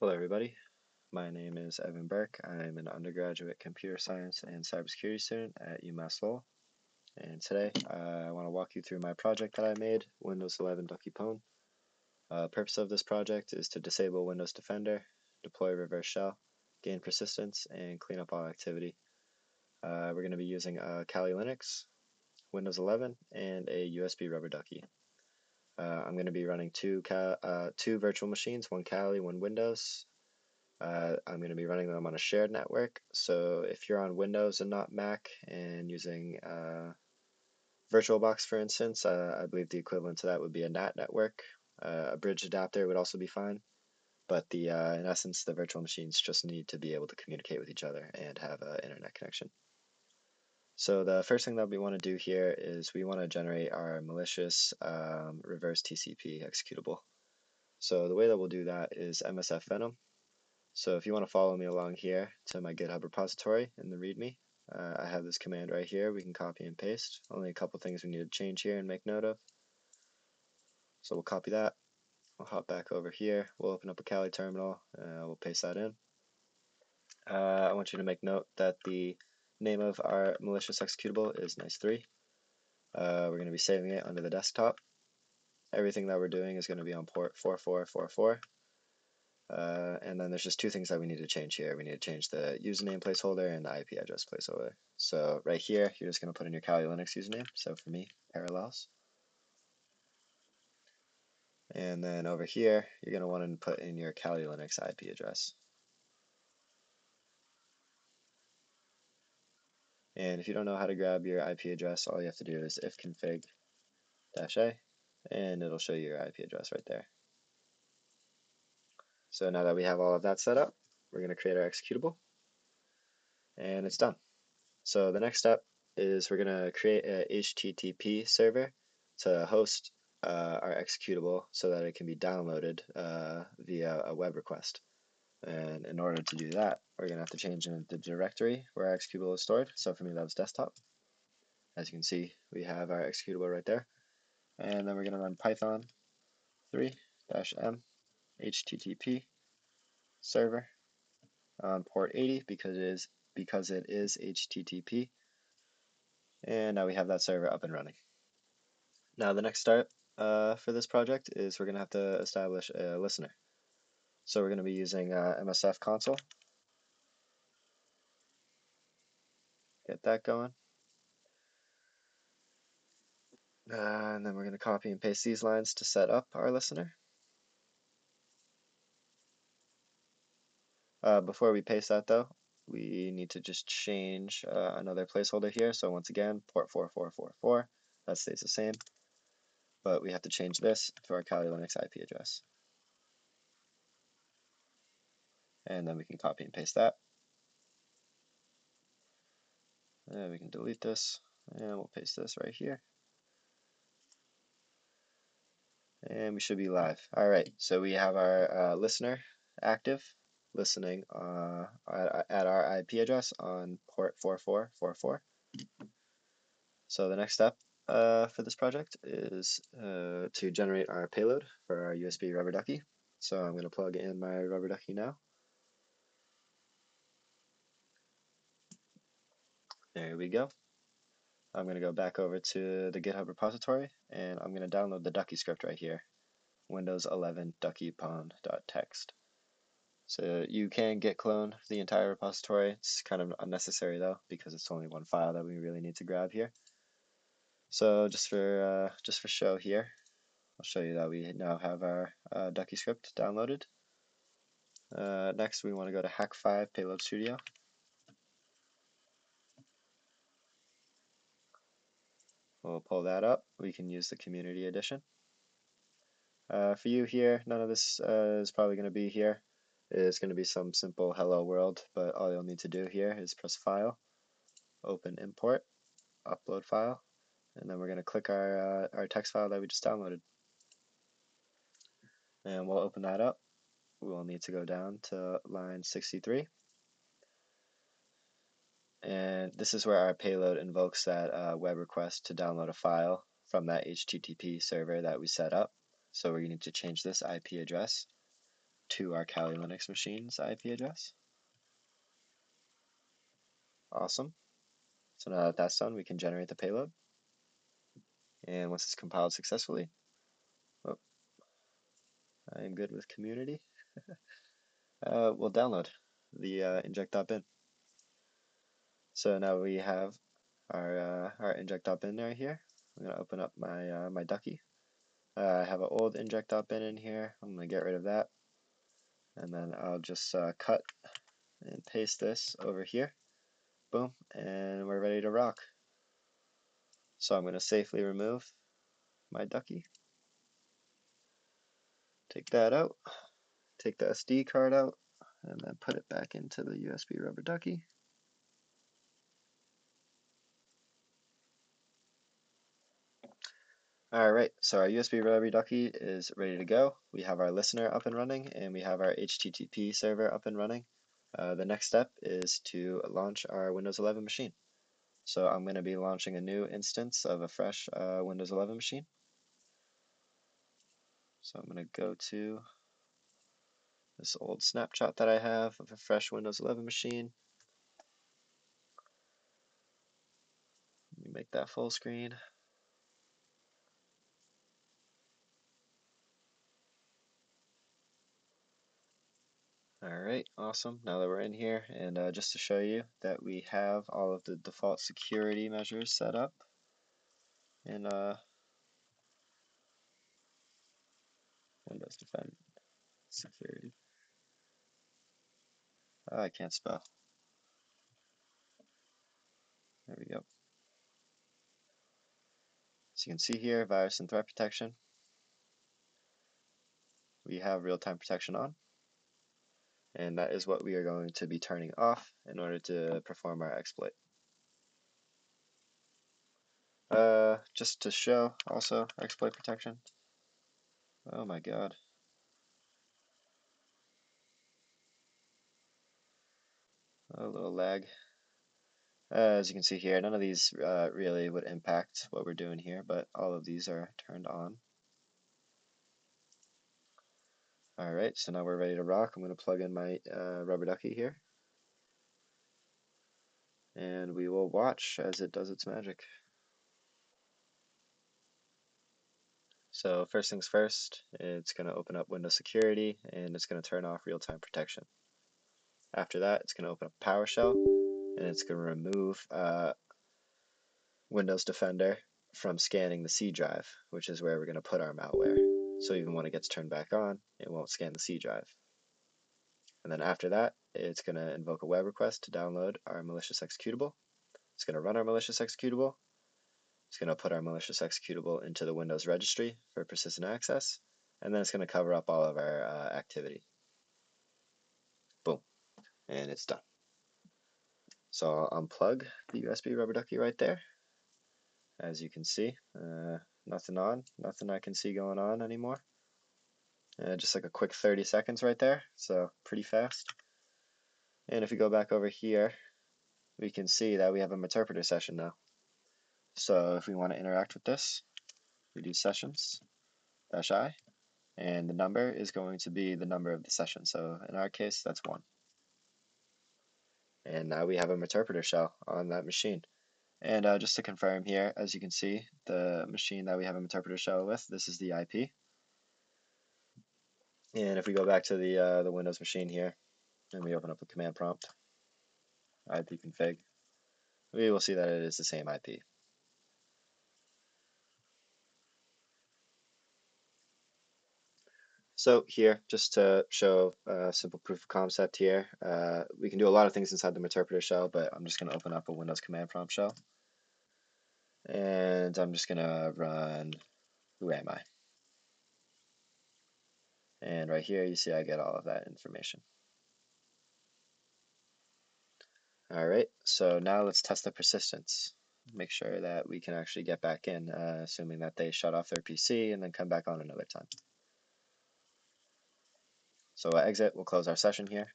Hello, everybody. My name is Evan Burke. I'm an undergraduate computer science and cybersecurity student at UMass Lowell. And today I want to walk you through my project that I made, Windows 11 Ducky Pwn. Purpose of this project is to disable Windows Defender, deploy reverse shell, gain persistence, and clean up all activity. We're going to be using Kali Linux, Windows 11, and a USB Rubber Ducky. I'm going to be running two virtual machines, one Kali, one Windows. I'm going to be running them on a shared network. So if you're on Windows and not Mac and using VirtualBox, for instance, I believe the equivalent to that would be a NAT network. A bridge adapter would also be fine. But in essence, the virtual machines just need to be able to communicate with each other and have an internet connection. So the first thing that we want to do here is we want to generate our malicious reverse TCP executable. So the way that we'll do that is MSF Venom. So if you want to follow me along here to my GitHub repository in the README, I have this command right here. We can copy and paste. Only a couple things we need to change here and make note of. So we'll copy that. We'll hop back over here. We'll open up a Kali terminal. We'll paste that in. I want you to make note that the name of our malicious executable is nice3. We're going to be saving it under the desktop. Everything that we're doing is going to be on port 4444. And then there's just two things that we need to change here. We need to change the username placeholder and the IP address placeholder. So right here, you're just going to put in your Kali Linux username. So for me, Parallels. And then over here, you're going to want to put in your Kali Linux IP address. And if you don't know how to grab your IP address, all you have to do is ifconfig-a, and it'll show you your IP address right there. So now that we have all of that set up, we're going to create our executable, and it's done. So the next step is we're going to create a HTTP server to host our executable so that it can be downloaded via a web request. And in order to do that, we're going to have to change in the directory where our executable is stored. So for me, that was desktop. As you can see, we have our executable right there. And then we're going to run Python 3-m HTTP server on port 80 because it is HTTP. And now we have that server up and running. Now the next step for this project is we're going to have to establish a listener. So we're going to be using MSF console. Get that going. And then we're going to copy and paste these lines to set up our listener. Before we paste that though, we need to just change another placeholder here. So once again, port 4444, that stays the same. But we have to change this to our Kali Linux IP address. And then we can copy and paste that. And we can delete this, and we'll paste this right here. And we should be live. All right, so we have our listener active, listening at our IP address on port 4444. So the next step for this project is to generate our payload for our USB Rubber Ducky. So I'm going to plug in my Rubber Ducky now. There we go. I'm going to go back over to the GitHub repository, and I'm going to download the Ducky script right here, Windows 11 Ducky Pwn.txt. So you can git clone the entire repository. It's kind of unnecessary though, because it's only one file that we really need to grab here. So just for show here, I'll show you that we now have our Ducky script downloaded. Next, we want to go to Hack5 Payload Studio. We'll pull that up. We can use the Community Edition. For you here, none of this is probably going to be here. It's going to be some simple hello world, but all you'll need to do here is press File, Open Import, Upload File, and then we're going to click our text file that we just downloaded. And we'll open that up. We'll need to go down to line 63. And this is where our payload invokes that web request to download a file from that HTTP server that we set up. So we need to change this IP address to our Kali Linux machine's IP address. Awesome. So now that that's done, we can generate the payload. And once it's compiled successfully, oh, I am good with community. We'll download the inject.bin. So now we have our inject.bin right here. I'm gonna open up my Ducky. I have an old inject.bin in here. I'm gonna get rid of that, and then I'll just cut and paste this over here. Boom, and we're ready to rock. So I'm gonna safely remove my Ducky. Take that out. Take the SD card out, and then put it back into the USB Rubber Ducky. Alright, so our USB Rubber Ducky is ready to go. We have our listener up and running, and we have our HTTP server up and running. The next step is to launch our Windows 11 machine. So I'm going to be launching a new instance of a fresh Windows 11 machine. So I'm going to go to this old snapshot that I have of a fresh Windows 11 machine. Let me make that full screen. Alright, awesome. Now that we're in here, and just to show you that we have all of the default security measures set up in Windows Defend Security. Oh, I can't spell. There we go. So you can see here, virus and threat protection. We have real-time protection on, and that is what we are going to be turning off in order to perform our exploit. Just to show also exploit protection. Oh my god. A little lag. As you can see here, none of these really would impact what we're doing here, but all of these are turned on. Alright, so now we're ready to rock. I'm going to plug in my Rubber Ducky here, and we will watch as it does its magic. So first things first, it's going to open up Windows Security, and it's going to turn off real-time protection. After that, it's going to open up PowerShell, and it's going to remove Windows Defender from scanning the C drive, which is where we're going to put our malware. So even when it gets turned back on, it won't scan the C drive. And then after that, it's going to invoke a web request to download our malicious executable. It's going to run our malicious executable. It's going to put our malicious executable into the Windows registry for persistent access, and then it's going to cover up all of our activity. Boom, and it's done. So I'll unplug the USB Rubber Ducky right there. As you can see, nothing on, nothing I can see going on anymore. Just like a quick 30 seconds right there, so pretty fast. And if we go back over here, we can see that we have an interpreter session now. So if we want to interact with this, we do sessions -I, and the number is going to be the number of the session. So in our case, that's 1. And now we have an interpreter shell on that machine. And just to confirm here, as you can see, the machine that we have an interpreter shell with, this is the IP. And if we go back to the Windows machine here, and we open up a command prompt, ipconfig, we will see that it is the same IP. So here, just to show a simple proof of concept here, we can do a lot of things inside the interpreter shell, but I'm just going to open up a Windows command prompt shell. And I'm just going to run who am I? And right here, you see I get all of that information. All right, so now let's test the persistence. Make sure that we can actually get back in, assuming that they shut off their PC and then come back on another time. So exit, we'll close our session here.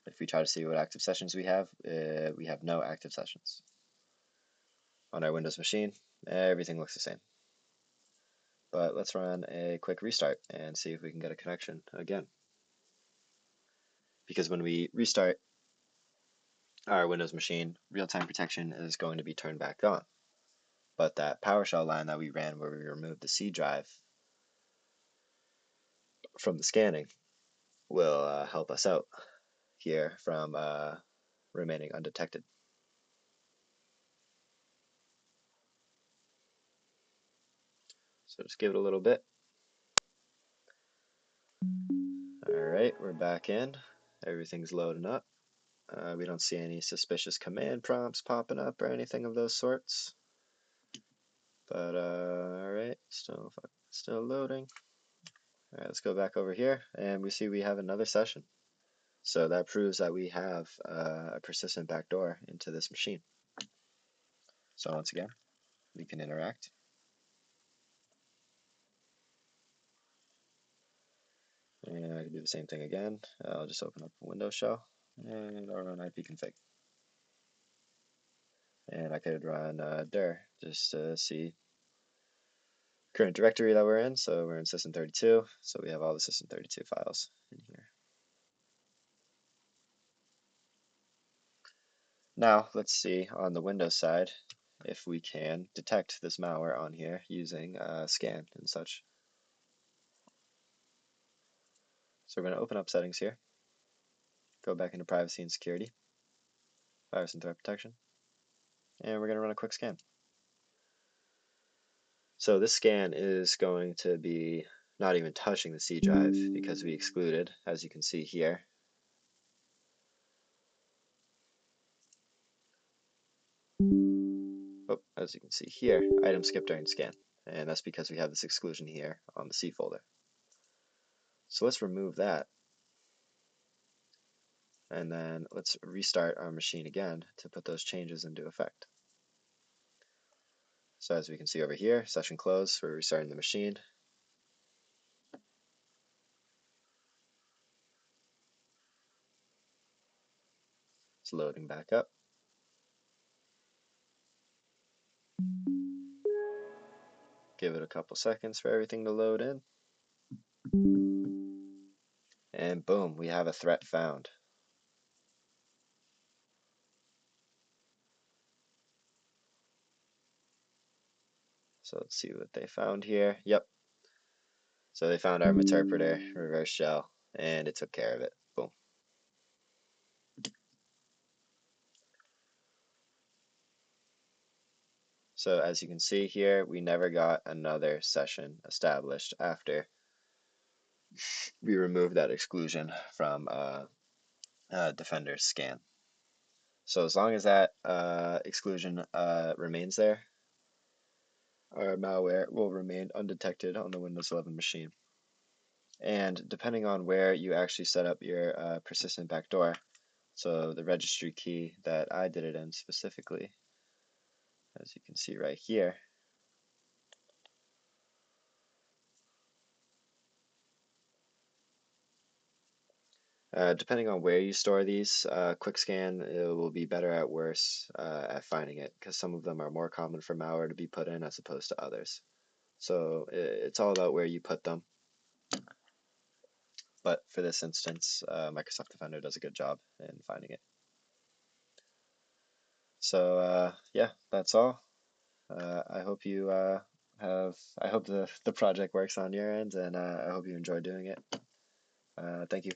If we try to see what active sessions we have no active sessions. On our Windows machine, everything looks the same. but let's run a quick restart and see if we can get a connection again. Because when we restart our Windows machine, real-time protection is going to be turned back on. But that PowerShell line that we ran where we removed the C drive from the scanning will help us out here from remaining undetected. So just give it a little bit. Alright, we're back in. Everything's loading up. We don't see any suspicious command prompts popping up or anything of those sorts. But alright, still loading. Alright, let's go back over here and we see we have another session. So that proves that we have a persistent backdoor into this machine. So once again, we can interact. And I can do the same thing again. I'll just open up a Windows shell and I'll run ipconfig. And I could run dir just to see current directory that we're in. So we're in system32. So we have all the system32 files in here. Now let's see on the Windows side if we can detect this malware on here using scan and such. So we're going to open up settings here, go back into privacy and security, virus and threat protection, and we're going to run a quick scan. So this scan is going to be not even touching the C drive because we excluded, as you can see here. Oh, as you can see here, item skipped during scan, and that's because we have this exclusion here on the C folder. So let's remove that, and then let's restart our machine again to put those changes into effect. So as we can see over here, session closed, we're restarting the machine. It's loading back up. Give it a couple seconds for everything to load in. And boom, we have a threat found. So let's see what they found here. Yep. So they found our interpreter reverse shell and it took care of it. Boom. So as you can see here, we never got another session established after we removed that exclusion from Defender's scan. So as long as that exclusion remains there, our malware will remain undetected on the Windows 11 machine. And depending on where you actually set up your persistent backdoor, so the registry key that I did it in specifically, as you can see right here, depending on where you store these, QuickScan will be better at worse at finding it because some of them are more common for malware to be put in as opposed to others. So it's all about where you put them. But for this instance, Microsoft Defender does a good job in finding it. So yeah, that's all. I hope you I hope the project works on your end, and I hope you enjoy doing it. Thank you.